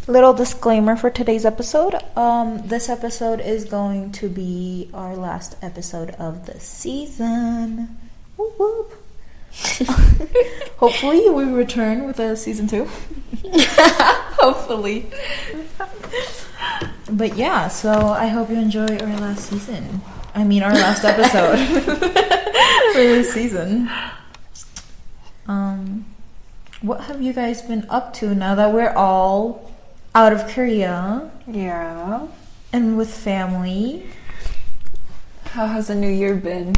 Little disclaimer for today's episode. This episode is going to be our last episode of the season. Whoop whoop. Hopefully we return with a season 2. Hopefully. But yeah, so I hope you enjoy our last season. I mean our last episode for this season. What have you guys been up to now that we're all out of Korea? Yeah. And with family? How has the new year been?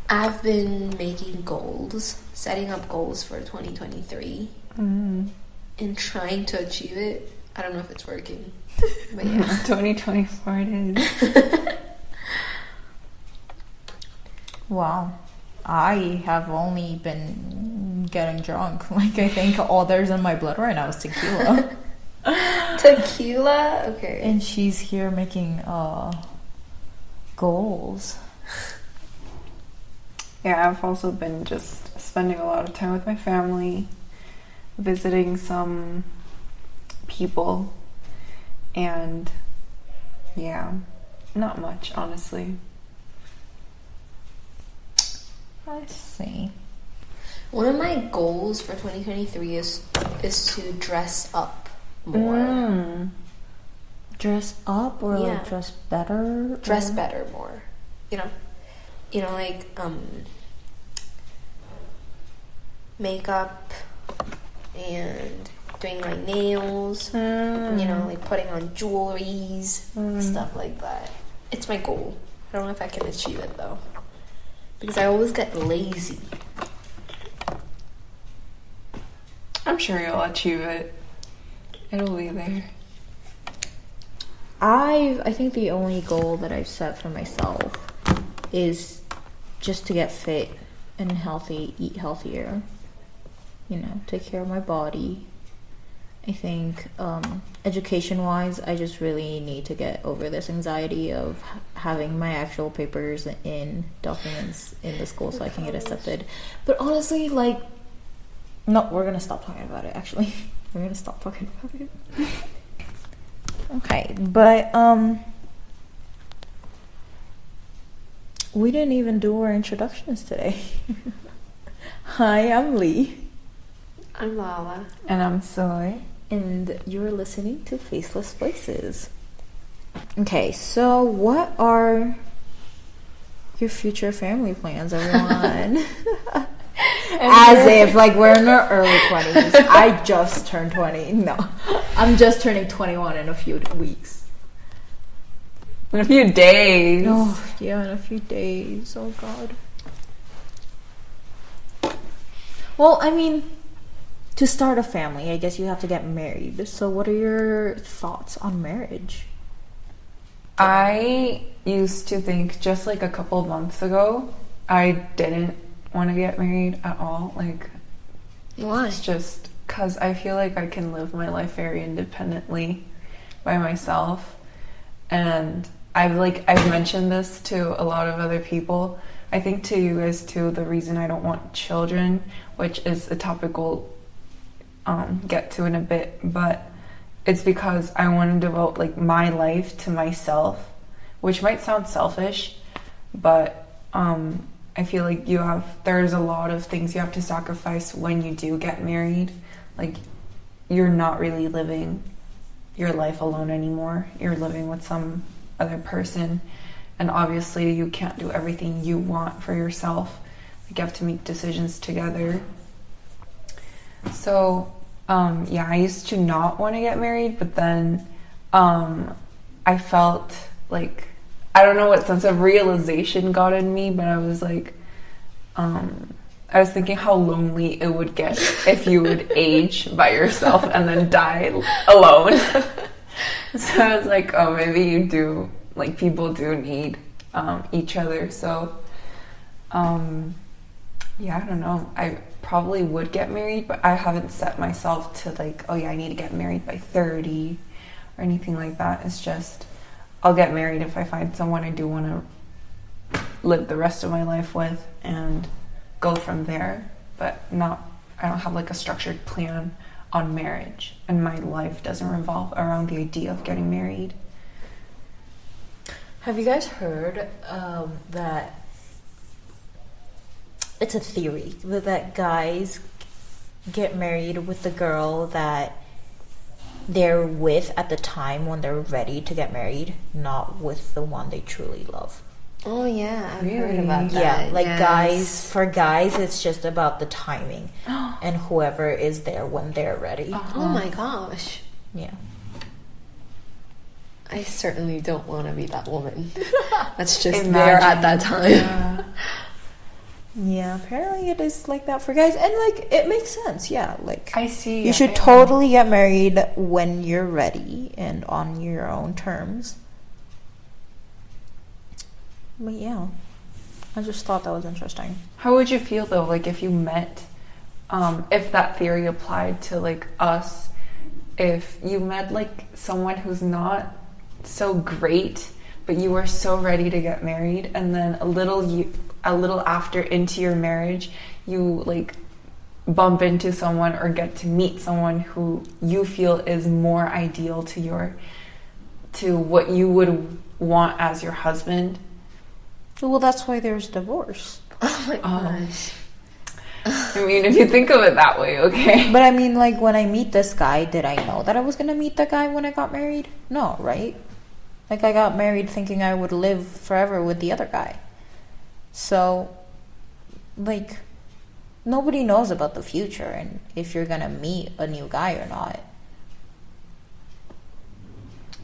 I've been making goals, setting up goals for 2023 and trying to achieve it. I don't know if it's working, but yeah. 2024 it is. Wow. I have only been getting drunk. Like, I think all there's in my blood right now is tequila. Tequila? Okay. And she's here making goals. Yeah, I've also been just spending a lot of time with my family, visiting some people, and yeah, not much, honestly. I see. One of my goals for 2023 is to dress up more. Dress up or like dress better? Dress better more. You know, like makeup and doing my nails. You know, like putting on jewelries, stuff like that. It's my goal. I don't know if I can achieve it though, because I always get lazy. I'm sure you'll achieve it. It'll be there. I think the only goal that I've set for myself is just to get fit and healthy, eat healthier, you know, take care of my body. I think education-wise, I just really need to get over this anxiety of having my actual papers in documents in the school so I can get accepted. But honestly, like, no, we're gonna stop talking about it, actually. We're gonna stop talking about it. Okay, but we didn't even do our introductions today. Hi, I'm Lee. I'm Lala. And I'm Soy. And you're listening to Faceless Voices. Okay, so what are your future family plans, everyone? As if, like, we're in our early 20s. I just turned 20. No, I'm just turning 21 in a few weeks. In a few days. Oh, yeah, in a few days. Oh, God. Well, I mean, to start a family, I guess you have to get married. So what are your thoughts on marriage? I used to think just like a couple months ago, I didn't want to get married at all. Like, Why? it's just because I feel like I can live my life very independently by myself. And I've mentioned this to a lot of other people. I think to you guys too, the reason I don't want children, which is a topic we'll get to in a bit, but it's because I want to devote like my life to myself, which might sound selfish, but I feel like there's a lot of things you have to sacrifice when you do get married. Like, you're not really living your life alone anymore. You're living with some other person, and obviously you can't do everything you want for yourself. Like, you have to make decisions together. So I used to not want to get married, but then I felt like, I don't know what sense of realization got in me, but I was like, I was thinking how lonely it would get if you would age by yourself and then die alone. So I was like, oh, maybe people do need each other. So, I don't know. I probably would get married, but I haven't set myself to like, oh yeah, I need to get married by 30 or anything like that. It's just, I'll get married if I find someone I do want to live the rest of my life with and go from there. But I don't have like a structured plan on marriage, and my life doesn't revolve around the idea of getting married. Have you guys heard that it's a theory that guys get married with the girl that they're with at the time when they're ready to get married, not with the one they truly love? Oh yeah, I've Really? heard about that. Yeah, like Yes. for guys, it's just about the timing and whoever is there when they're ready. Oh my gosh. Yeah. I certainly don't want to be that woman. That's just Imagine. there at that time. Yeah. Yeah, apparently it is like that for guys. And, like, it makes sense. Yeah, like, I see. you should totally get married when you're ready and on your own terms. But, yeah, I just thought that was interesting. How would you feel though, like if you met, if that theory applied to like us, if you met like someone who's not so great, but you were so ready to get married, and then a little after into your marriage, you like bump into someone or get to meet someone who you feel is more ideal to what you would want as your husband. Well, that's why there's divorce. Oh my gosh. I mean, if you think of it that way, okay. But I mean, like, when I meet this guy, did I know that I was gonna meet the guy when I got married? No, right? Like, I got married thinking I would live forever with the other guy. So, like, nobody knows about the future and if you're gonna meet a new guy or not.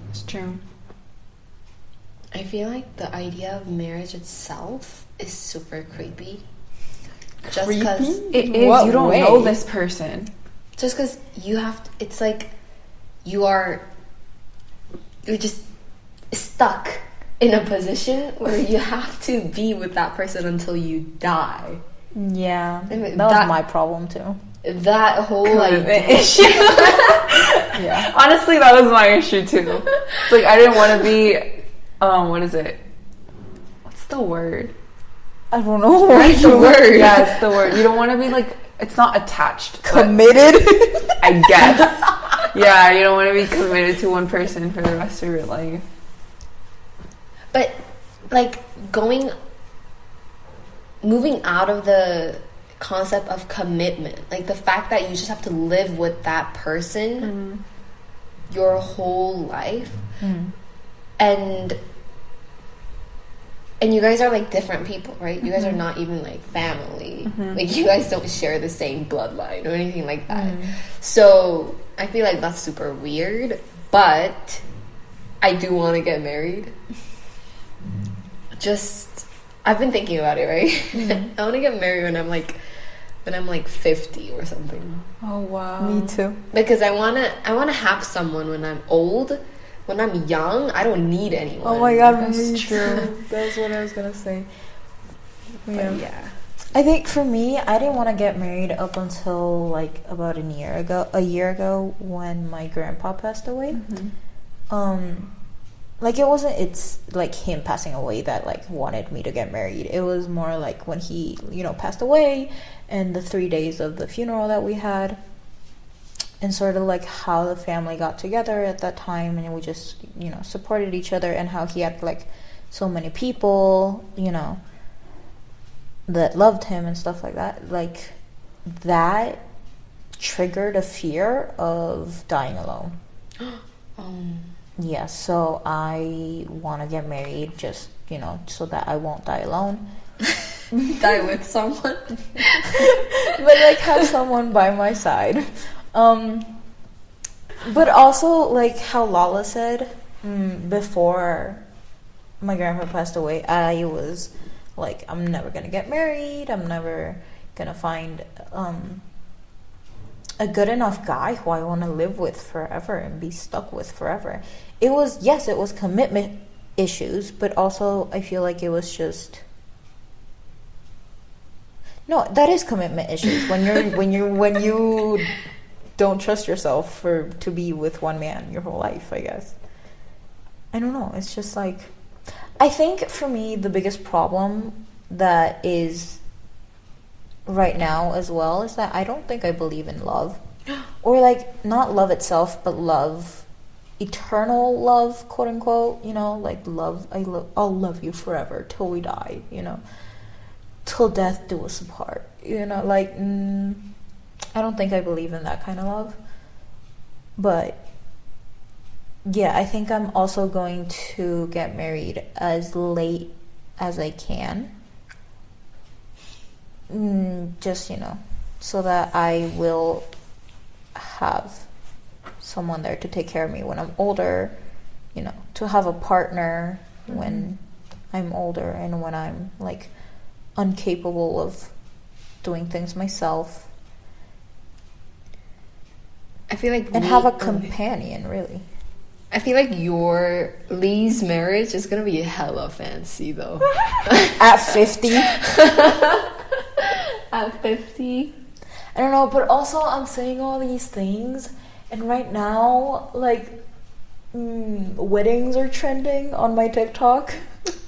It's true. I feel like the idea of marriage itself is super creepy. Just because It is. What You don't way? know this person. you have to, it's like you're just stuck in a position where you have to be with that person until you die. Yeah, I mean, that was that- my problem too. That whole Commitment idea. issue. Yeah. Honestly, that was my issue too. It's like I didn't want to be. What is it? What's the word? I don't know. Write the word. Yeah, it's the word. You don't want to be like. It's not attached. but Committed. I guess. Yeah, you don't want to be committed to one person for the rest of your life. But like moving out of the concept of commitment, like the fact that you just have to live with that person your whole life, and you guys are like different people, right? You guys are not even like family. Like you guys don't share the same bloodline or anything like that. So I feel like that's super weird, but I do want to get married. Just I've been thinking about it, right? I want to get married when I'm like 50 or something. Oh wow. Me too. Because I wanna have someone when I'm old. When I'm young, I don't need anyone. Oh my god, That's me true. too. That's what I was gonna say. But yeah. I think for me, I didn't want to get married up until like about a year ago when my grandpa passed away. Like it's like him passing away that like wanted me to get married. It was more like when he, passed away and the 3 days of the funeral that we had and sort of like how the family got together at that time, and we just, supported each other, and how he had like so many people, that loved him and stuff like that. Like that triggered a fear of dying alone. Yeah, so I want to get married just, so that I won't die alone. Die with someone. But like have someone by my side. But also like how Lala said, before my grandpa passed away, I was like, I'm never gonna get married. I'm never gonna find a good enough guy who I want to live with forever and be stuck with forever. It was commitment issues, but also I feel like it was just no, that is commitment issues when you don't trust yourself to be with one man your whole life, I guess. I don't know, it's just like I think for me the biggest problem that is right now as well is that I don't think I believe in love. Or like not love itself, but love, eternal love, quote unquote, you know, like love, I'll love you forever till we die, you know, till death do us apart, you know, like I don't think I believe in that kind of love. But yeah, I think I'm also going to get married as late as I can. Just, you know, so that I will have someone there to take care of me when I'm older, you know, to have a partner when I'm older and when I'm like incapable of doing things myself. I feel like And have a companion, really. I feel like your Lee's marriage is gonna be hella fancy though. At 50? At 50? I don't know, but also I'm saying all these things, and right now, like, weddings are trending on my TikTok.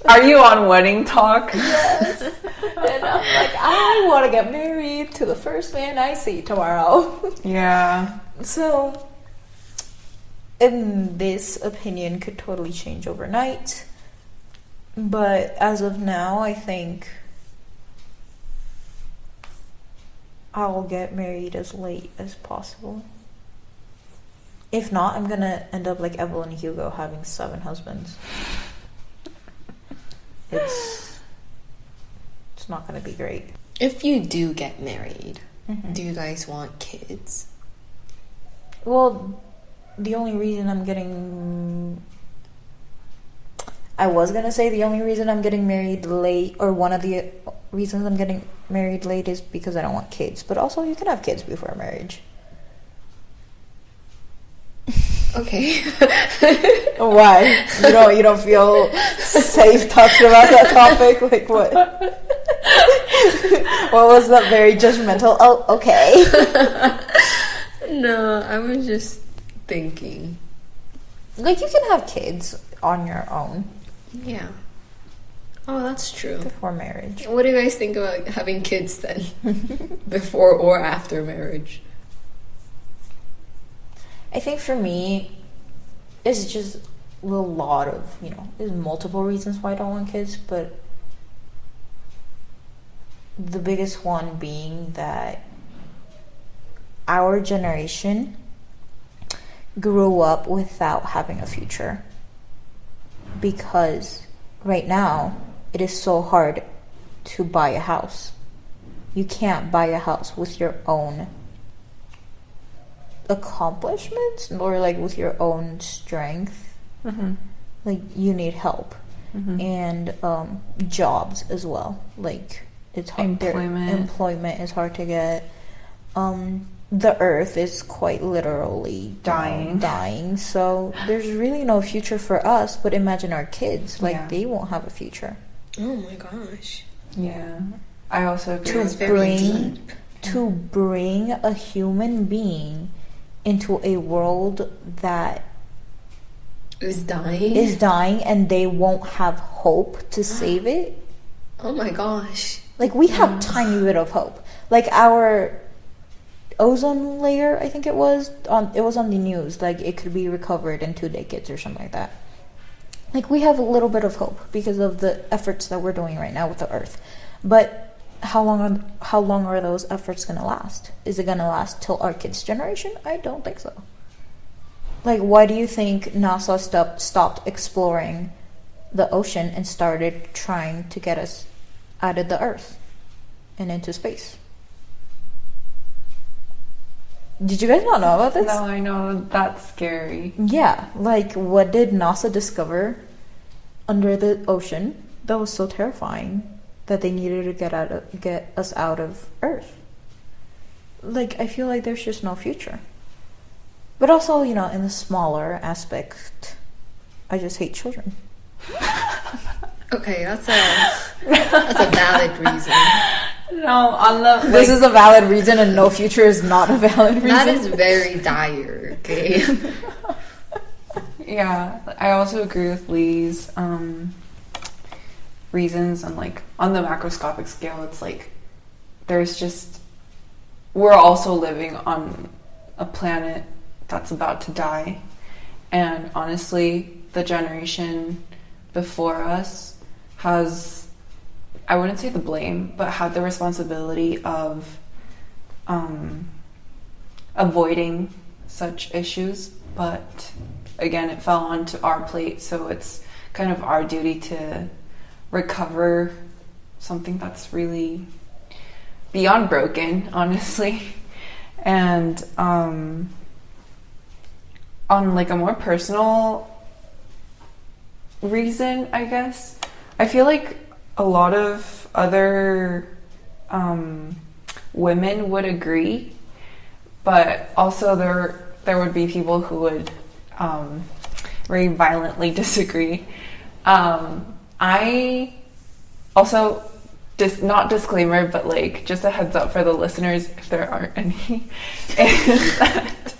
Are you on Wedding Talk? Yes. And I'm like, I want to get married to the first man I see tomorrow. Yeah. So, and this opinion could totally change overnight. But as of now, I think I'll get married as late as possible. If not, I'm gonna end up like Evelyn Hugo, having 7 husbands. It's not gonna be great. If you do get married, Mm-hmm. do you guys want kids? Well, the only reason I'm getting... I was gonna say the only reason I'm getting married late, or one of the reasons I'm getting married late, is because I don't want kids. But also, you can have kids before marriage. Okay. Why? You don't feel safe talking about that topic? Like what? What was that very judgmental? Oh, okay. No, I was just thinking. Like, you can have kids on your own Yeah. Oh, that's true. before marriage. What do you guys think about having kids then? Before or after marriage? I think for me, it's just a lot of, there's multiple reasons why I don't want kids, but the biggest one being that our generation grew up without having a future. Because right now, it is so hard to buy a house. You can't buy a house with your own accomplishments or like with your own strength. Mm-hmm. Like, you need help. Mm-hmm. And jobs as well. Like, it's hard. Employment is hard to get. The earth is quite literally dying. So there's really no future for us. But imagine our kids. Like, they won't have a future. Oh my gosh. Yeah. I also agree. To bring a human being into a world that is dying and they won't have hope to save it. Oh my gosh. Like, we have tiny bit of hope. Like, our ozone layer, I think it was on the news, like, it could be recovered in 2 decades or something like that. Like, we have a little bit of hope because of the efforts that we're doing right now with the earth. But how long are those efforts going to last? Is it going to last till our kids' generation? I don't think so. Like, why do you think NASA stopped exploring the ocean and started trying to get us out of the earth and into space? Did you guys not know about this? No, I know. That's scary. Yeah, like, what did NASA discover under the ocean that was so terrifying that they needed to get us out of Earth? Like, I feel like there's just no future. But also, in the smaller aspect, I just hate children. Okay, that's a valid reason. No, this is a valid reason, and no future is not a valid reason. That is very dire, okay? Yeah, I also agree with Lee's reasons, and like on the macroscopic scale, it's like we're also living on a planet that's about to die. And honestly, the generation before us has, I wouldn't say the blame, but had the responsibility of avoiding such issues. But again, it fell onto our plate, so it's kind of our duty to recover something that's really beyond broken, honestly. And on like a more personal reason, I guess, I feel like a lot of other women would agree, but also there would be people who would very violently disagree. I also, not disclaimer, but like just a heads up for the listeners, if there aren't any, is that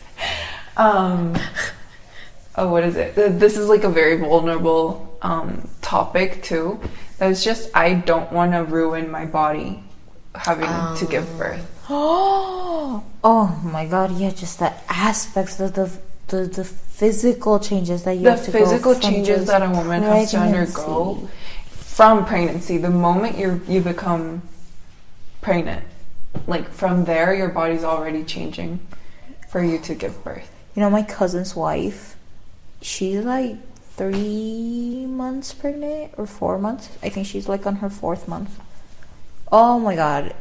what is it? This is like a very vulnerable topic too. That's just, I don't want to ruin my body having to give birth. Oh my god, yeah, just the aspects of the physical changes that you have to go through. The physical changes that a woman has to undergo from pregnancy. The moment you become pregnant, like from there, your body's already changing for you to give birth. You know, my cousin's wife, she's like 3 months pregnant or 4 months. I think she's like on her 4th month. Oh my god.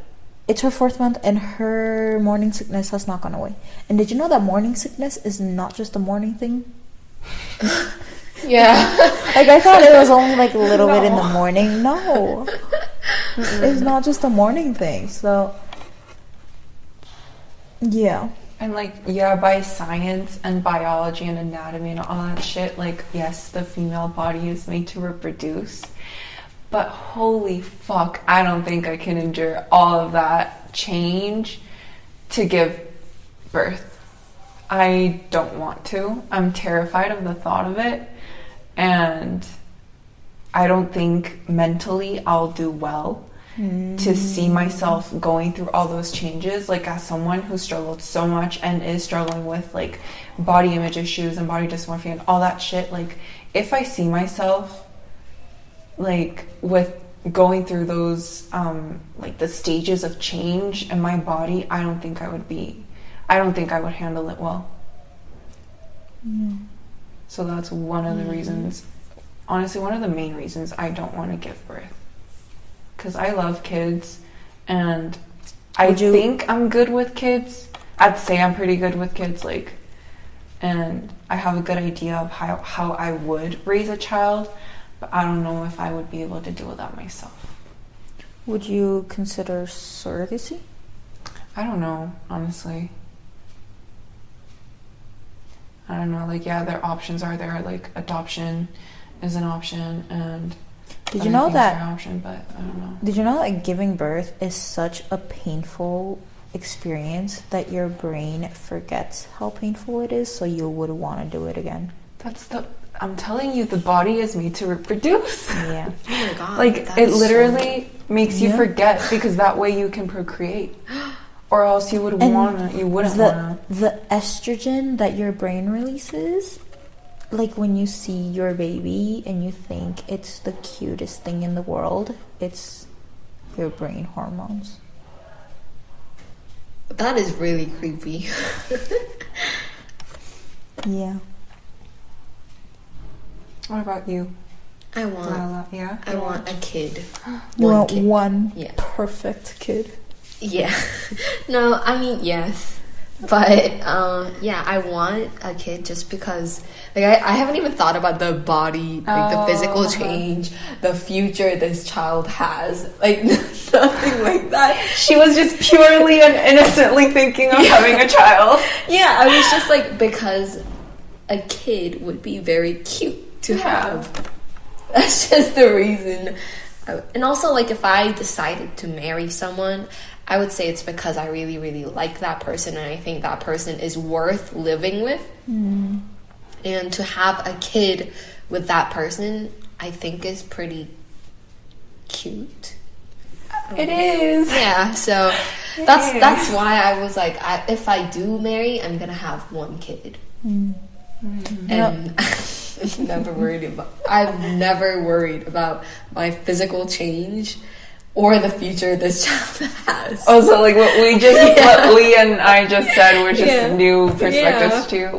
It's her 4th month and her morning sickness has not gone away. And did you know that morning sickness is not just a morning thing? Yeah. Like, I thought it was only like a little bit in the morning. No. It's not just a morning thing. So, yeah. And like, yeah, by science and biology and anatomy and all that shit, like, yes, the female body is made to reproduce. But holy fuck, I don't think I can endure all of that change to give birth. I don't want to. I'm terrified of the thought of it. And I don't think mentally I'll do well to see myself going through all those changes. Like, as someone who struggled so much and is struggling with like body image issues and body dysmorphia and all that shit, like, if I see myself like with going through those like the stages of change in my body, I don't think I would handle it well. So that's one of the reasons, honestly, one of the main reasons I don't want to give birth, because I love kids and I think I'm good with kids. I'd say I'm pretty good with kids, like, and I have a good idea of how I would raise a child. But I don't know if I would be able to do that myself. Would you consider surrogacy? I don't know, honestly. I don't know, like, yeah, their options are there, like, adoption is an option, and did you know that an option, but I don't know. Did you know that giving birth is such a painful experience that your brain forgets how painful it is, so you would want to do it again? I'm telling you, the body is made to reproduce. Yeah. Oh my god. Like, it literally makes you forget, because that way you can procreate. Or else you wouldn't wanna. The estrogen that your brain releases, like when you see your baby and you think it's the cutest thing in the world, it's your brain hormones. That is really creepy. Yeah. What about you? I want a kid. You want kid. one Yeah. perfect kid. Yeah. No, I mean, yes. But, yeah, I want a kid just because, like, I haven't even thought about the body, like, the physical change, the future this child has. Like, nothing like that. She was just purely and innocently thinking of having a child. Yeah, I was just like, because a kid would be very cute to have. That's just the reason. And also, like, if I decided to marry someone, I would say it's because I really, really like that person and I think that person is worth living with. And to have a kid with that person, I think is pretty cute. It is. Yeah, so That's why I was like, if I do marry, I'm gonna have one kid. And I'm never worried about my physical change or the future this child has. Oh, so like what Leah and I just said were just new perspectives to you.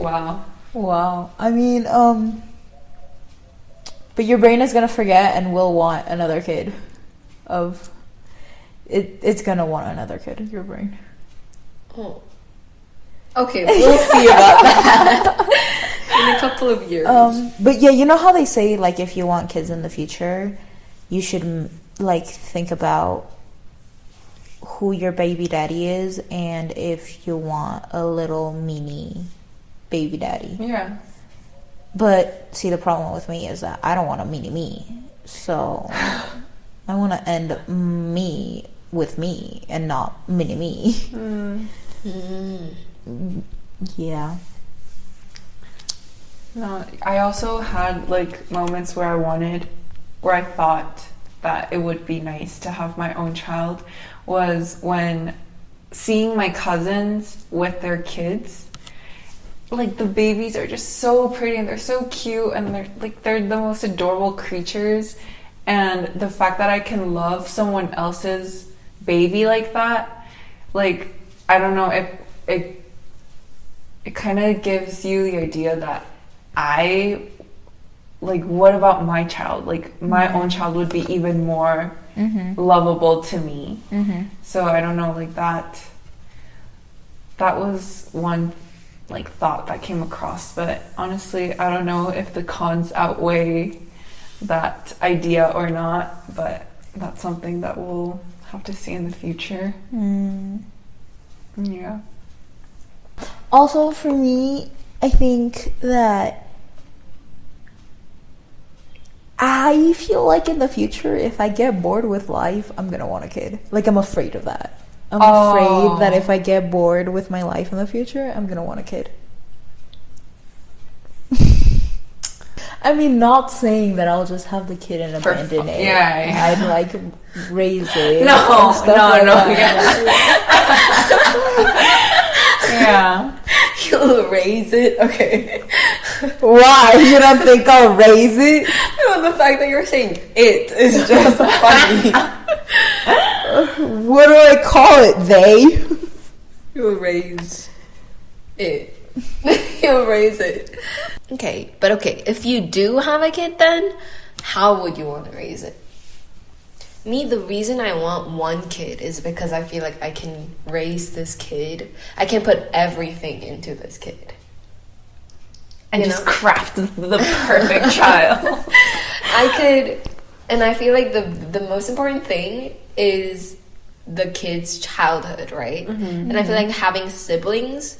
Wow. I mean, but your brain is gonna forget and will want another kid. It's gonna want another kid. Your brain. Oh. Okay, we'll see about that in a couple of years. But yeah, you know how they say like if you want kids in the future, you should like think about who your baby daddy is and if you want a little mini baby daddy. Yeah. But see, the problem with me is that I don't want a mini me, so I want to end me with me and not mini me. Yeah. No, I also had like moments where I thought that it would be nice to have my own child, was when seeing my cousins with their kids. Like the babies are just so pretty and they're so cute and they're the most adorable creatures, and the fact that I can love someone else's baby like that, like I don't know, it kind of gives you the idea that what about my child? Like my own child would be even more lovable to me. So I don't know, like that was one like thought that came across, but honestly I don't know if the cons outweigh that idea or not, but that's something that we'll have to see in the future. Yeah. Also, for me, I think that I feel like in the future, if I get bored with life, I'm gonna want a kid. Like, I'm afraid of that. I'm afraid that if I get bored with my life in the future, I'm gonna want a kid. I mean, not saying that I'll just have the kid and abandon it. Yeah. I'd like raise it. No. Yeah. You'll raise it? Okay. Why? You don't think I'll raise it? No, the fact that you're saying it is just funny. What do I call it? They? You'll raise it. You'll raise it. Okay, but okay, if you do have a kid then, how would you want to raise it? Me, the reason I want one kid is because I feel like I can raise this kid. I can put everything into this kid. And just craft the perfect child. I could, and I feel like the most important thing is the kid's childhood, right? And I feel like having siblings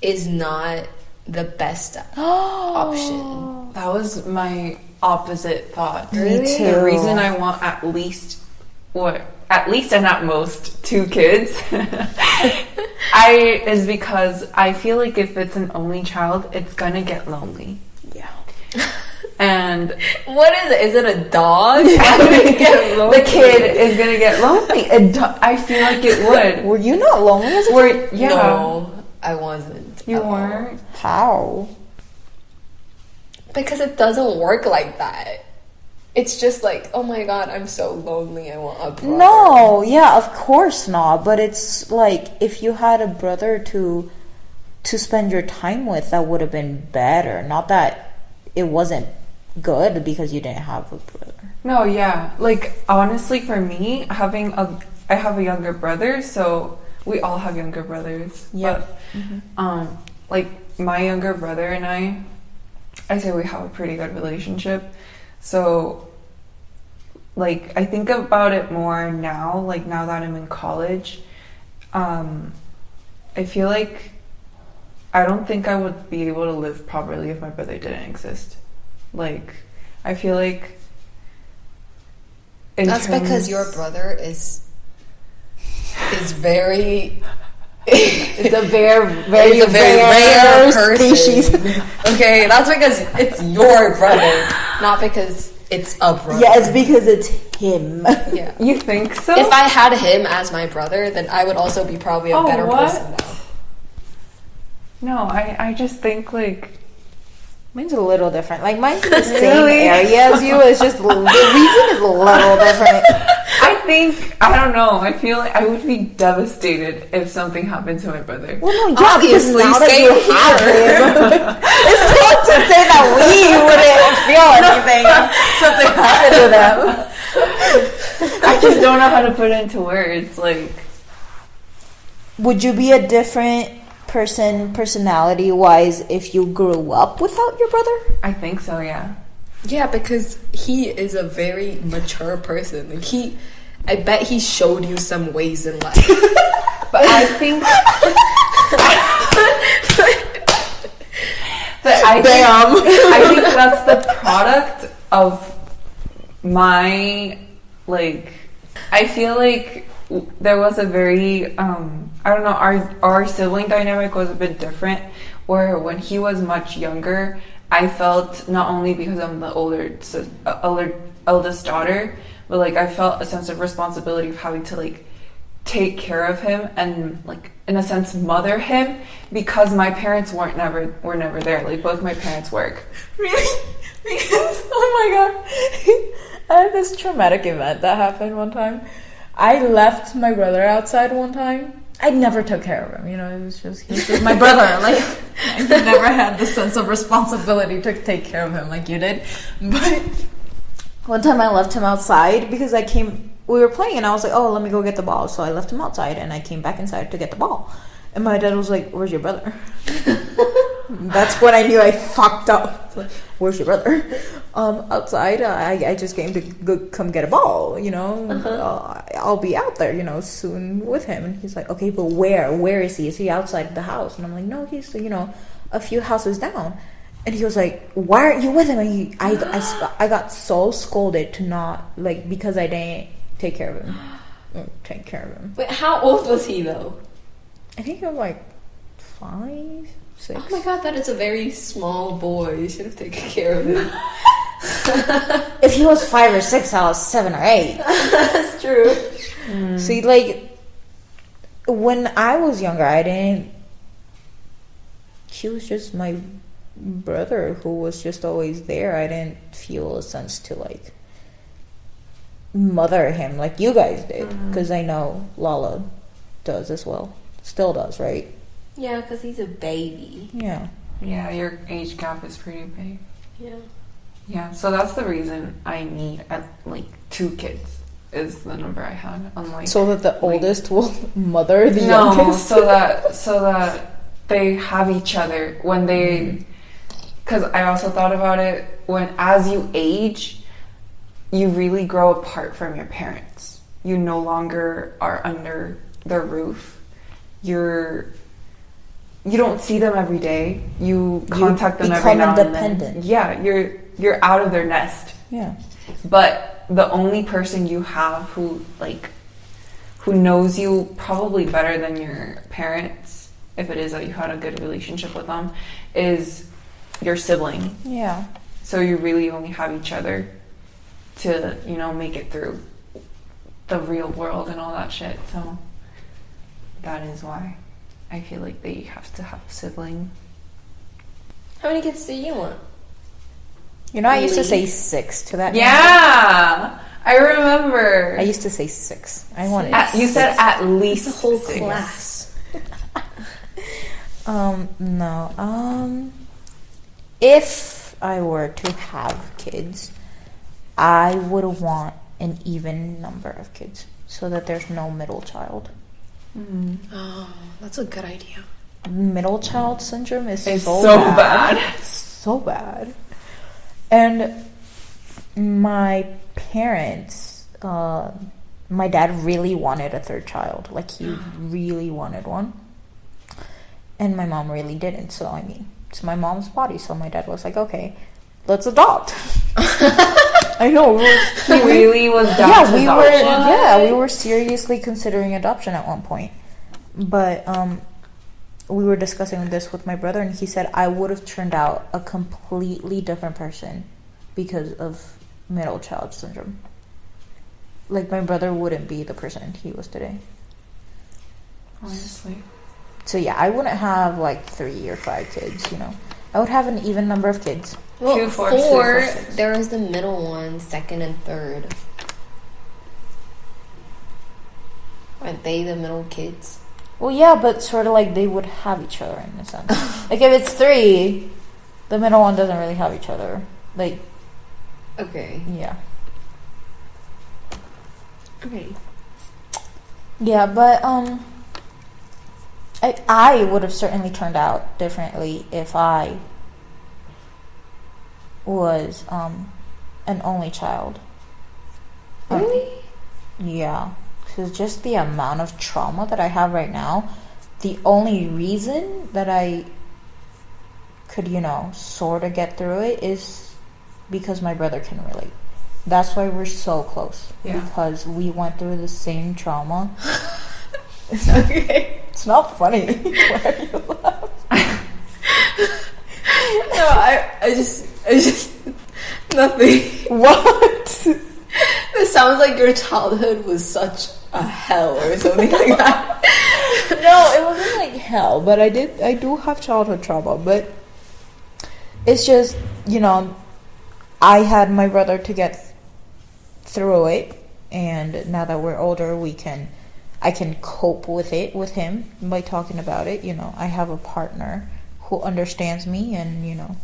is not the best option. That was my opposite thought. Me too. The reason I want at least and at most 2 kids is because I feel like if it's an only child, it's gonna get lonely. Yeah. And what is it? Is it a dog? The kid is gonna get lonely. I feel like it would. Were you not lonely as a kid? Yeah. No, I wasn't. You weren't? How? Because it doesn't work like that. It's just like, oh my god, I'm so lonely, I want a brother. No, yeah, of course not. But it's like if you had a brother to spend your time with, that would have been better. Not that it wasn't good because you didn't have a brother. No, yeah. Like honestly, for me, I have a younger brother, so we all have younger brothers. Yeah. But like my younger brother and I say we have a pretty good relationship. So like I think about it more now, like now that I'm in college. I feel like I don't think I would be able to live properly if my brother didn't exist. Like I feel like that's because your brother is very it's a very rare person. Species. Okay, that's because it's your brother, not because it's a brother. Yeah, it's because it's him. Yeah. You think so? If I had him as my brother, then I would also be probably a better person now. No, I just think like Mine's a little different. Like mine's in the same Really? area as you. It's just the reason is a little different. I think I don't know. I feel like I would be devastated if something happened to my brother. Well, no, yeah, because Obviously, now that same you have him, it's not to say that we wouldn't feel anything. Something happened to them. I just don't know how to put it into words. Like, Would you be a different person, personality-wise, if you grew up without your brother? I think so. Yeah. Yeah, because he is a very mature person. Like I bet he showed you some ways in life. But I think I think that's the product of my like. I feel like there was a very I don't know. Our sibling dynamic was a bit different. Where when he was much younger, I felt not only because I'm the eldest daughter, but like I felt a sense of responsibility of having to like take care of him and like in a sense mother him because my parents were never there. Like both my parents work. Really? Because, oh my god. I had this traumatic event that happened one time. I left my brother outside one time. I never took care of him, you know, he was just my brother. Like, I never had the sense of responsibility to take care of him like you did. But one time I left him outside because we were playing and I was like, oh, let me go get the ball. So I left him outside and I came back inside to get the ball. And my dad was like, where's your brother? That's when I knew I fucked up. Like, where's your brother? Outside, I just came to come get a ball, you know. I'll be out there, you know, soon with him. And he's like, okay, but where? Where is he? Is he outside the house? And I'm like, no, he's, you know, a few houses down. And he was like, why aren't you with him? And I got so scolded to not, like, because I didn't take care of him. Wait, how old was he though? I think I'm like 5, 6. Oh my god, that is a very small boy. You should have taken care of him. If he was 5 or 6, I was 7 or 8. That's true. See, like, when I was younger, he was just my brother who was just always there. I didn't feel a sense to, like, mother him like you guys did. Because I know Lala does as well. Still does, right? Yeah, because he's a baby. Yeah. Yeah, your age gap is pretty big. Yeah. Yeah, so that's the reason I need at like 2 kids is the number I had. Unlike So that the oldest will mother the no, youngest? so that they have each other when they. Because I also thought about it when as you age, you really grow apart from your parents. You no longer are under their roof. You don't see them every day. You contact them every now and then. Become independent. Yeah, you're out of their nest. Yeah. But the only person you have who knows you probably better than your parents, if it is that you had a good relationship with them, is your sibling. Yeah. So you really only have each other to, you know, make it through the real world and all that shit. So that is why I feel like they have to have a sibling. How many kids do you want? You know, I used to Really? say 6 to that. Yeah, I remember. I used to say 6. I wanted You said at least The whole 6. class. No. If I were to have kids, I would want an even number of kids so that there's no middle child. Oh, that's a good idea. Middle child syndrome is It's so so bad. bad. So bad. And my parents, my dad really wanted a 3rd child. Like, he really wanted one. And my mom really didn't. So, I mean, it's my mom's body. So my dad was like, okay, let's adopt. I know. He really was down Yeah, to we adoption. we were seriously considering adoption at one point. But we were discussing this with my brother, and he said I would have turned out a completely different person because of middle child syndrome. Like, my brother wouldn't be the person he was today. Honestly. So yeah, I wouldn't have like 3 or 5 kids, you know. I would have an even number of kids. Well, 2, 4, 4, 6, 6. there was the middle one, second and third. Aren't they the middle kids? Well, yeah, but sort of like they would have each other in a sense. Like, if it's 3, the middle one doesn't really have each other. Like, Okay. yeah. Okay. Yeah, but I would have certainly turned out differently if I was an only child. Really? Yeah, because just the amount of trauma that I have right now, the only reason that I could, you know, sort of get through it is because my brother can relate. That's why we're so close. Yeah. Because we went through the same trauma. Okay. It's not funny. Why are you laughing? No, I just nothing. What? It sounds like your childhood was such a hell or something like that. No, it wasn't like hell, but I do have childhood trauma, but it's just, you know, I had my brother to get through it, and now that we're older, I can cope with it with him by talking about it. You know, I have a partner who understands me, and, you know,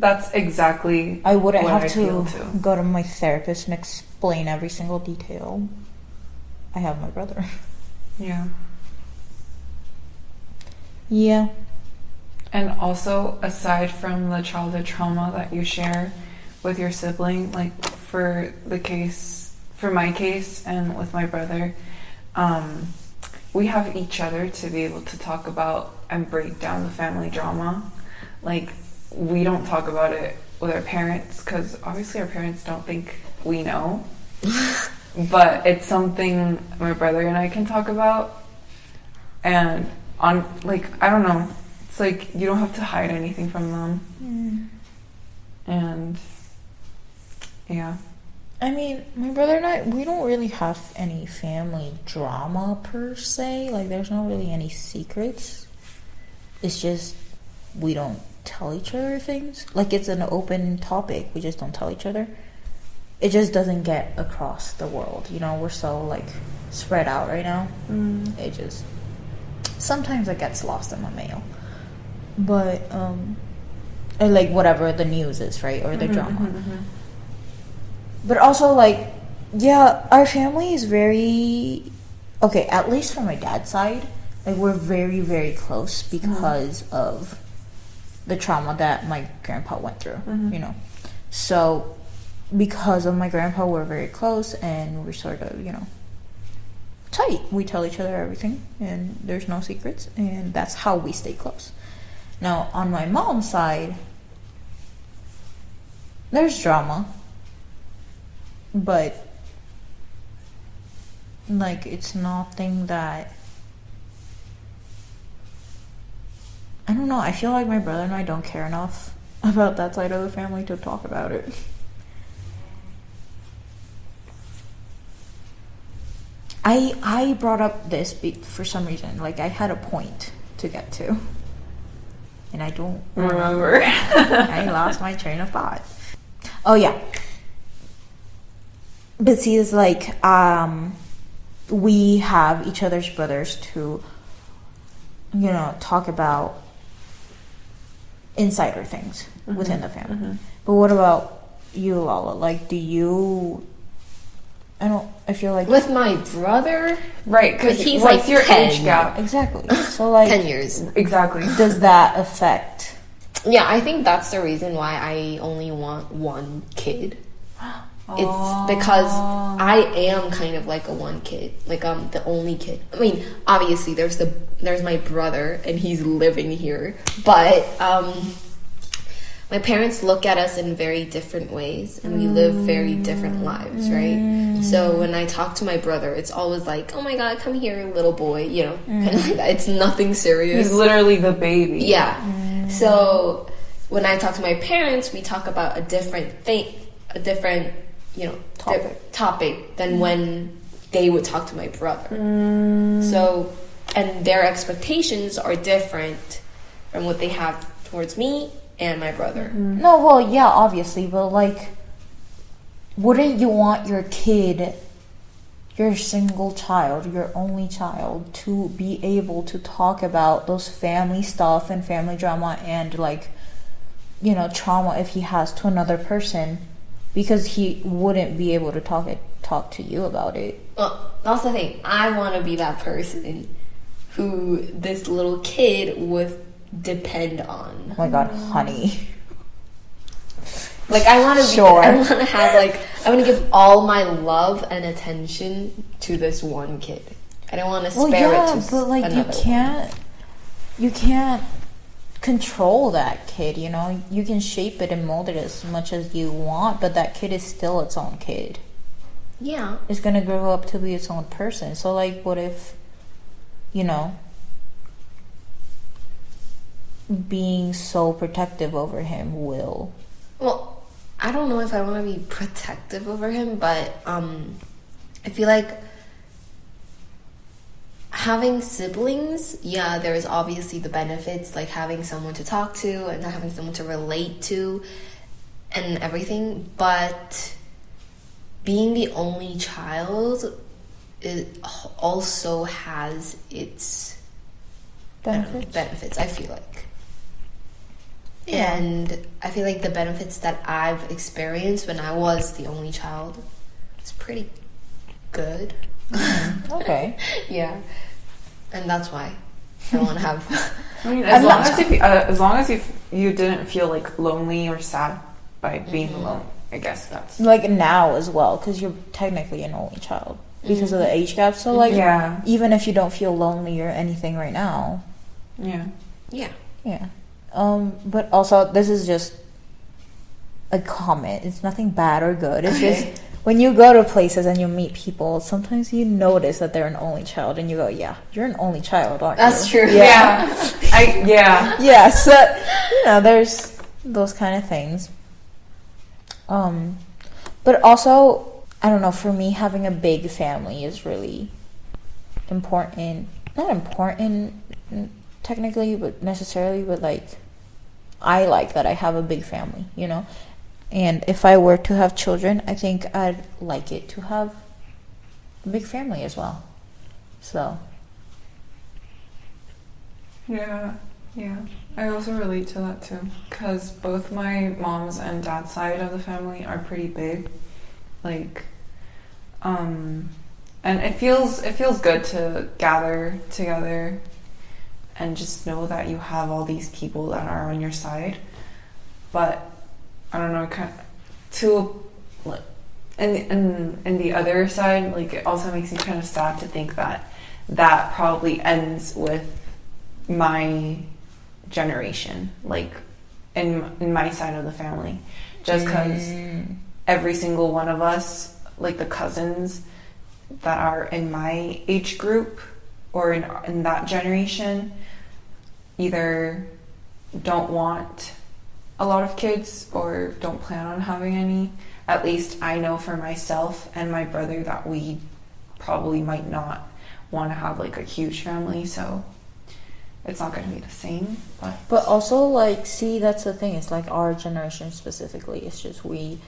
That's exactly I wouldn't what have I feel to too. go to my therapist and explain every single detail. I have my brother. Yeah. Yeah. And also, aside from the childhood trauma that you share with your sibling, like for my case and with my brother, we have each other to be able to talk about and break down the family drama. Like, we don't talk about it with our parents because obviously our parents don't think we know. But it's something my brother and I can talk about. And on, like, I don't know. It's like you don't have to hide anything from them. And yeah. I mean, my brother and I, we don't really have any family drama per se. Like, there's not really any secrets. It's just we don't tell each other things. Like, it's an open topic. We just don't tell each other. It just doesn't get across the world. You know, we're so, like, spread out right now. It just... Sometimes it gets lost in the mail. But, or, like, whatever the news is, right? Or the drama. But also, like, yeah, our family is very... Okay, at least from my dad's side, like, we're very, very close because of the trauma that my grandpa went through, you know. So, because of my grandpa, we're very close, and we're sort of, you know, tight. We tell each other everything, and there's no secrets, and that's how we stay close. Now, on my mom's side, there's drama, but, like, it's nothing that... I don't know, I feel like my brother and I don't care enough about that side of the family to talk about it. I brought up this for some reason. Like, I had a point to get to. And I don't Remember. I lost my train of thought. Oh, yeah. But see, it's like, we have each other's brothers to, you know, talk about insider things within the family. But what about you, Lala? Like, do you... I feel like... With my brother? Right, because he's what's like your 10. age gap? Exactly. So, like... 10 years. Exactly. Does that affect... Yeah, I think that's the reason why I only want one kid. It's because I am kind of like a one kid. Like, I'm the only kid. I mean, obviously, there's my brother, and he's living here. But, my parents look at us in very different ways, and we live very different lives, right? So when I talk to my brother, it's always like, oh my god, come here, little boy, you know, kind of like that. It's nothing serious. He's literally the baby. Yeah. So when I talk to my parents, we talk about a different thing, a different, you know, topic than when they would talk to my brother. So, and their expectations are different from what they have towards me and my brother. No, well, yeah, obviously, but like, wouldn't you want your kid, your single child, your only child, to be able to talk about those family stuff and family drama and like, you know, trauma if he has to another person, because he wouldn't be able to talk to you about it. Well, that's the thing. I want to be that person who this little kid would depend on. Oh my god, honey. Like, I want to Sure. I want to have, like, I want to give all my love and attention to this one kid. I don't want to spare it to but like another you can't control that kid, you know. You can shape it and mold it as much as you want, but that kid is still its own kid. Yeah. It's gonna grow up to be its own person. So like, what if, you know, being so protective over him will... Well, I don't know if I want to be protective over him, but I feel like having siblings, yeah, there is obviously the benefits, like having someone to talk to and having someone to relate to and everything, but being the only child, it also has its benefits, I feel like. Yeah. And I feel like the benefits that I've experienced when I was the only child is pretty good. Okay. Yeah. And that's why I want to have... I mean, as long as you didn't feel like lonely or sad by being alone, I guess that's... Like now as well, because you're technically an only child because of the age gap. So like, Yeah. even if you don't feel lonely or anything right now, Yeah. Yeah. yeah. But also, this is just a comment. It's nothing bad or good. It's just when you go to places and you meet people, sometimes you notice that they're an only child, and you go, "Yeah, you're an only child, aren't That's you?" true. Yeah. Yeah, so, you know, there's those kind of things. But also, I don't know, for me, having a big family is really important. Not important technically, but necessarily, but like, I like that I have a big family, you know? And if I were to have children, I think I'd like it to have a big family as well. So... Yeah. I also relate to that too, because both my mom's and dad's side of the family are pretty big. Like, and it feels good to gather together and just know that you have all these people that are on your side. But I don't know, and the other side, like, it also makes me kind of sad to think that probably ends with my generation, like in my side of the family, just because every single one of us, like the cousins that are in my age group or in that generation, either don't want a lot of kids or don't plan on having any. At least I know for myself and my brother that we probably might not want to have like a huge family, so it's not going to be the same. But also, like, see, that's the thing. It's like our generation specifically. It's just we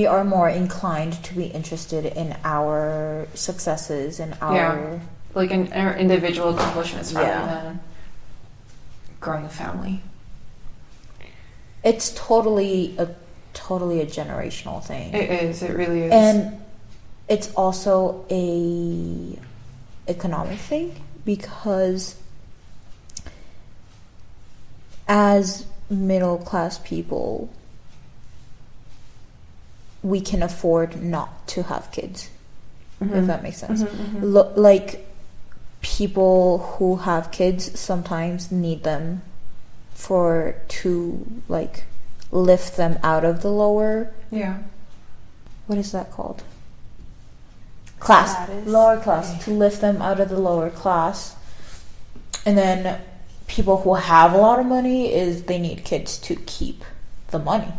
are more inclined to be interested in our successes and our... like in our individual accomplishments rather than growing a family. It's totally a generational thing. It is. It really is. And it's also a economic thing, because as middle class people, we can afford not to have kids, if that makes sense. Like, people who have kids sometimes need them to like lift them out of the lower, what is that called, lower class, to lift them out of the lower class. And then people who have a lot of money, they need kids to keep the money.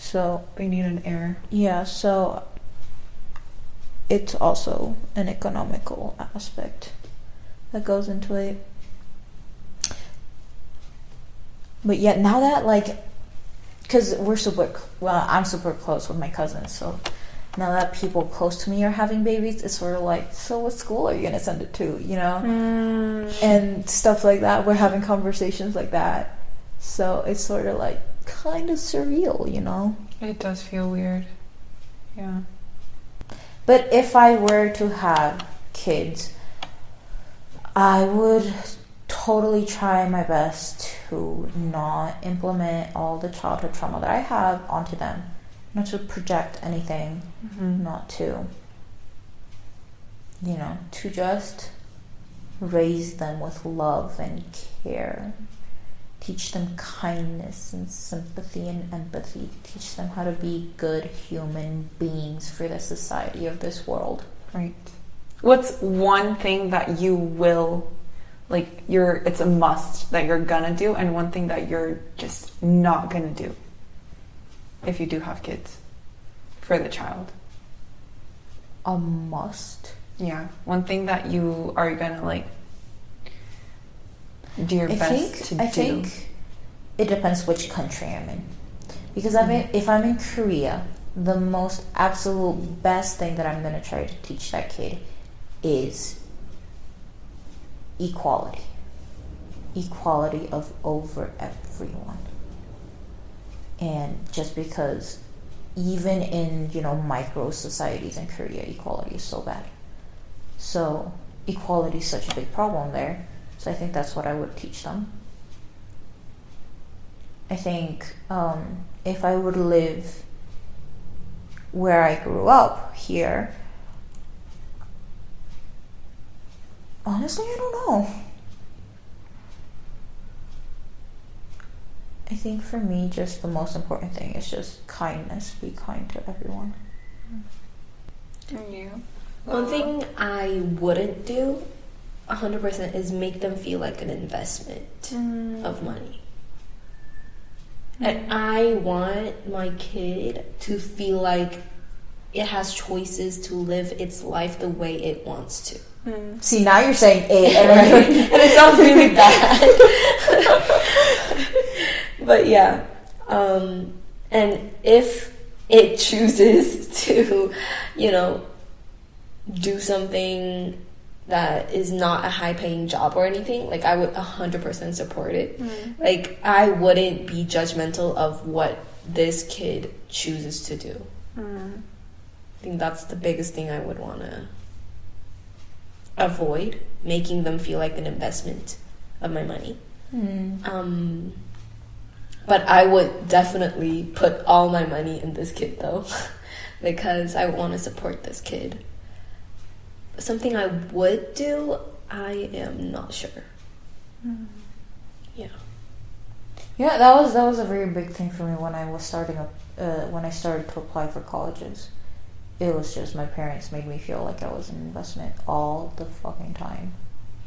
So They need an heir. yeah, so it's also an economical aspect that goes into it. But yeah, now that like, because I'm super close with my cousins, so now that people close to me are having babies, it's sort of like, so what school are you gonna send it to, you know? And stuff like that. We're having conversations like that, so it's sort of like kind of surreal, you know? It does feel weird. Yeah. But if I were to have kids, I would totally try my best to not implement all the childhood trauma that I have onto them. Not to project anything, not to, you know, to just raise them with love and care. Teach them kindness and sympathy and empathy. Teach them how to be good human beings for the society of this world. Right. What's one thing that you will, like, it's a must that you're gonna do, and one thing that you're just not gonna do if you do have kids for the child? A must? Yeah. One thing that you are gonna, like, do your best to do. I think it depends which country I'm in. Because if I'm in Korea, the most absolute best thing that I'm going to try to teach that kid is equality. Equality of over everyone. And just because even in, you know, micro societies in Korea, equality is so bad. So equality is such a big problem there. So I think that's what I would teach them. I think if I would live where I grew up here, honestly, I don't know. I think for me, just the most important thing is just kindness. Be kind to everyone. And you? One thing I wouldn't do 100% is make them feel like an investment of money. And I want my kid to feel like it has choices to live its life the way it wants to. See, now you're saying it. And it sounds really bad. But yeah. And if it chooses to, you know, do something that is not a high-paying job or anything, like, I would 100% support it. Like, I wouldn't be judgmental of what this kid chooses to do. I think that's the biggest thing I would want to avoid, making them feel like an investment of my money. But I would definitely put all my money in this kid, though, because I want to support this kid. Something I would do, I am not sure. Yeah. Yeah, that was a very big thing for me when I was when I started to apply for colleges. It was just my parents made me feel like I was an investment all the fucking time.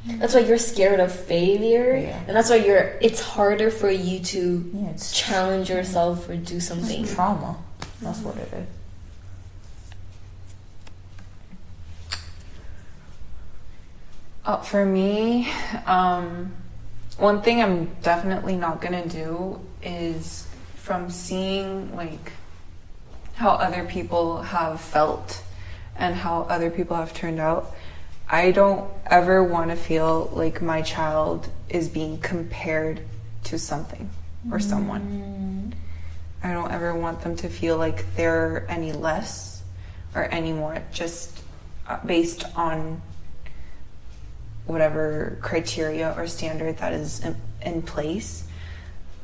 That's why you're scared of failure, and that's why it's harder for you to challenge yourself or do something. It's trauma. That's what it is. For me, one thing I'm definitely not gonna do is, from seeing like how other people have felt and how other people have turned out, I don't ever want to feel like my child is being compared to something or someone. I don't ever want them to feel like they're any less or any more, just based on whatever criteria or standard that is in place.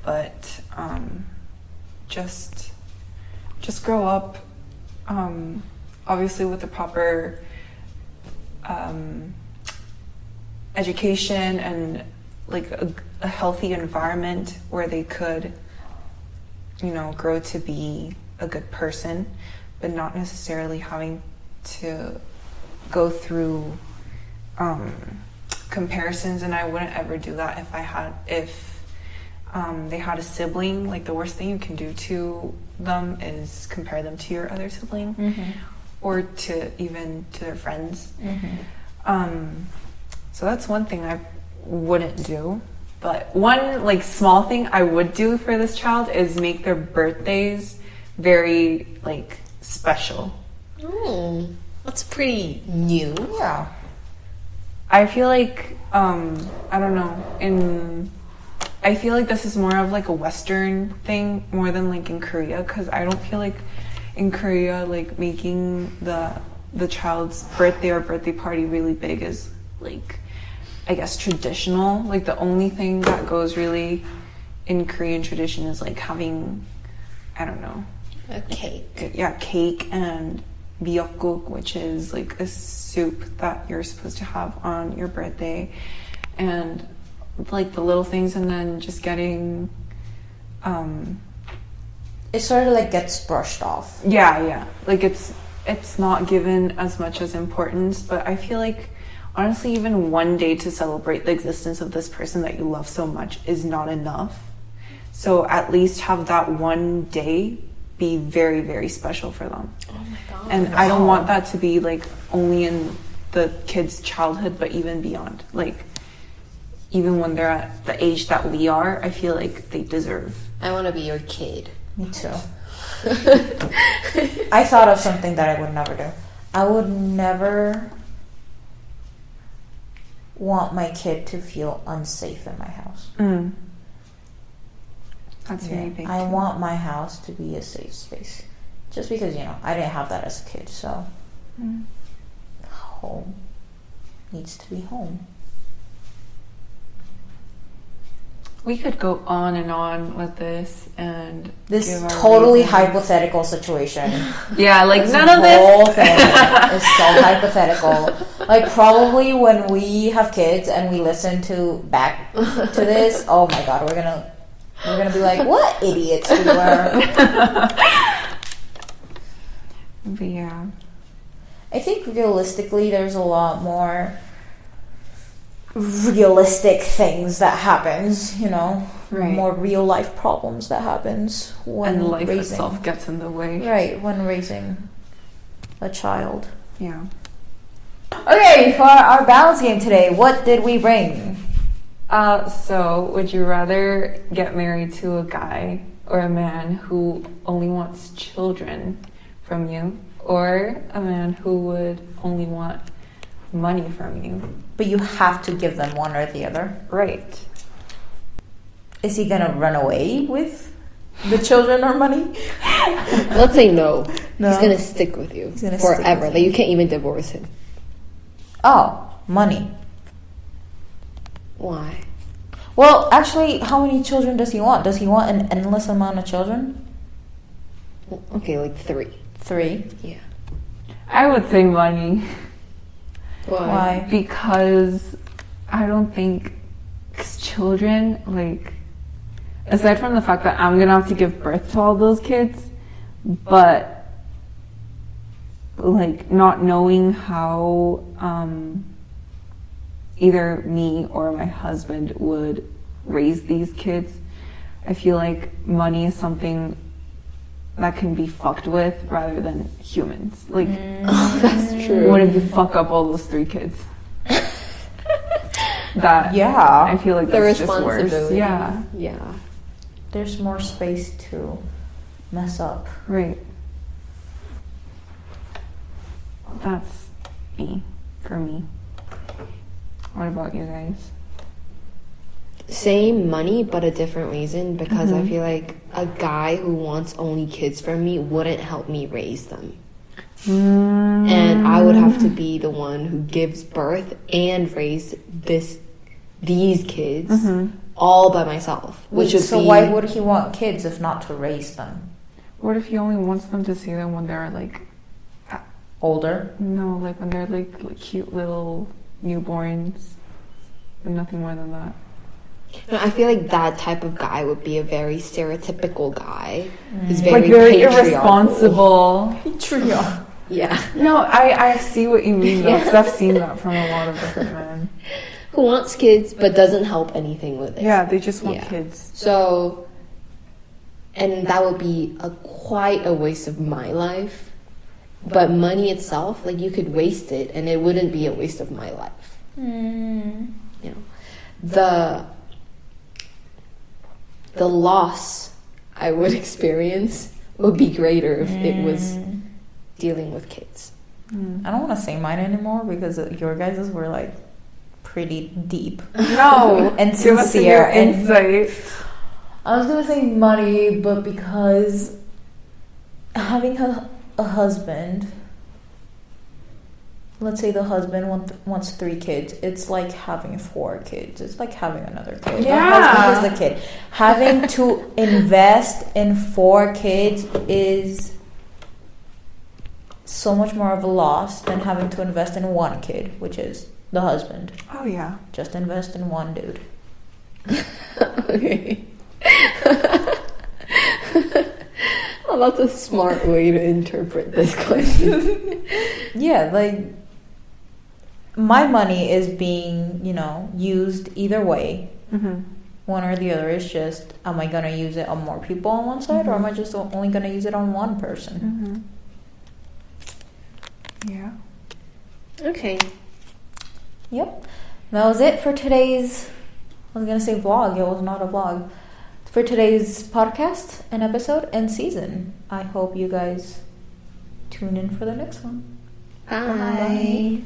But just grow up, obviously with the proper education and like a healthy environment where they could, you know, grow to be a good person, but not necessarily having to go through comparisons. And I wouldn't ever do that if they had a sibling, like the worst thing you can do to them is compare them to your other sibling or to their friends. So that's one thing I wouldn't do. But one like small thing I would do for this child is make their birthdays very like special. That's pretty new. Yeah. I feel like I don't know, I feel like this is more of like a Western thing more than like in Korea, because I don't feel like in Korea like making the child's birthday or birthday party really big is like, I guess, traditional. Like the only thing that goes really in Korean tradition is like having, I don't know, A cake. yeah, cake and miyeokguk, which is like a soup that you're supposed to have on your birthday, and like the little things, and then just getting It sort of like gets brushed off. yeah, like it's not given as much as importance. But I feel like honestly even one day to celebrate the existence of this person that you love so much is not enough. So at least have that one day be very, very special for them. Oh my god. And I don't want that to be like only in the kid's childhood, but even beyond. Like even when they're at the age that we are, I feel like they deserve. I want to be your kid. Me too. I thought of something that I would never do. I would never want my kid to feel unsafe in my house. That's very big. I too. want my house to be a safe space. Just because, I didn't have that as a kid, so home needs to be home. We could go on and on with this and This give our totally reasons. hypothetical situation. Yeah, like This none of whole this. thing is so hypothetical. Like probably when we have kids and we listen back to this, oh my god, we're gonna be like, what idiots we were. But yeah. I think realistically, there's a lot more realistic things that happens, Right. more real life problems that happens when And life raising. itself gets in the way. Right, when raising a child. Yeah. Okay, for our balance game today, what did we bring? So would you rather get married to a guy or a man who only wants children from you, or a man who would only want money from you? But you have to give them one or the other. Right. Is he gonna run away with the children or money? Let's say no. No. He's gonna stick with you He's gonna stick forever. with Like you. you can't even divorce him. Oh, money. Why? Well, actually, how many children does he want? Does he want an endless amount of children? Okay, like 3. 3. Yeah. I would say money. Why? Because I don't think 'cause children, like, aside from the fact that I'm gonna have to give birth to all those kids, but like not knowing how either me or my husband would raise these kids, I feel like money is something that can be fucked with rather than humans. Like, Oh, that's true. what if you fuck up all those 3 kids? That Yeah. I feel like The that's just worse. responsibility. Yeah, Yeah. There's more space to mess up. right. That's for me. What about you guys? Same money, but a different reason, because I feel like a guy who wants only kids from me wouldn't help me raise them. And I would have to be the one who gives birth and raise these kids all by myself. Which would so be, why would he want kids if not to raise them? What if he only wants them to see them when they're like, Older? no, like when they're like cute little newborns, and nothing more than that? I feel like that type of guy would be a very stereotypical guy. He's Like very patriarchal. irresponsible. Trio. Yeah. No, I see what you mean though, because I've seen that from a lot of different men. who wants kids but doesn't help anything with it. Yeah, they just want Yeah. kids. So, and that would be quite a waste of my life. But money itself, like you could waste it and it wouldn't be a waste of my life. You know, the loss I would experience would be greater if it was dealing with kids. I don't want to say mine anymore because your guys's were like pretty deep. No, And give us a new sincere and- insight. I was gonna say money, but because having a husband, let's say the husband wants 3 kids, it's like having 4 kids. It's like having another kid. Yeah. The husband is the kid. Having to invest in 4 kids is so much more of a loss than having to invest in 1 kid, which is the husband. Oh yeah. Just invest in 1 dude. Okay. Well, that's a smart way to interpret this question. Yeah, like my money is being, used either way. One or the other. Is just, am I gonna use it on more people on one side, or am I just only gonna use it on one person? Yeah. Okay. Yep. That was it for today's, I was gonna say vlog, it was not a vlog. For today's podcast and episode and season. I hope you guys tune in for the next one. Bye.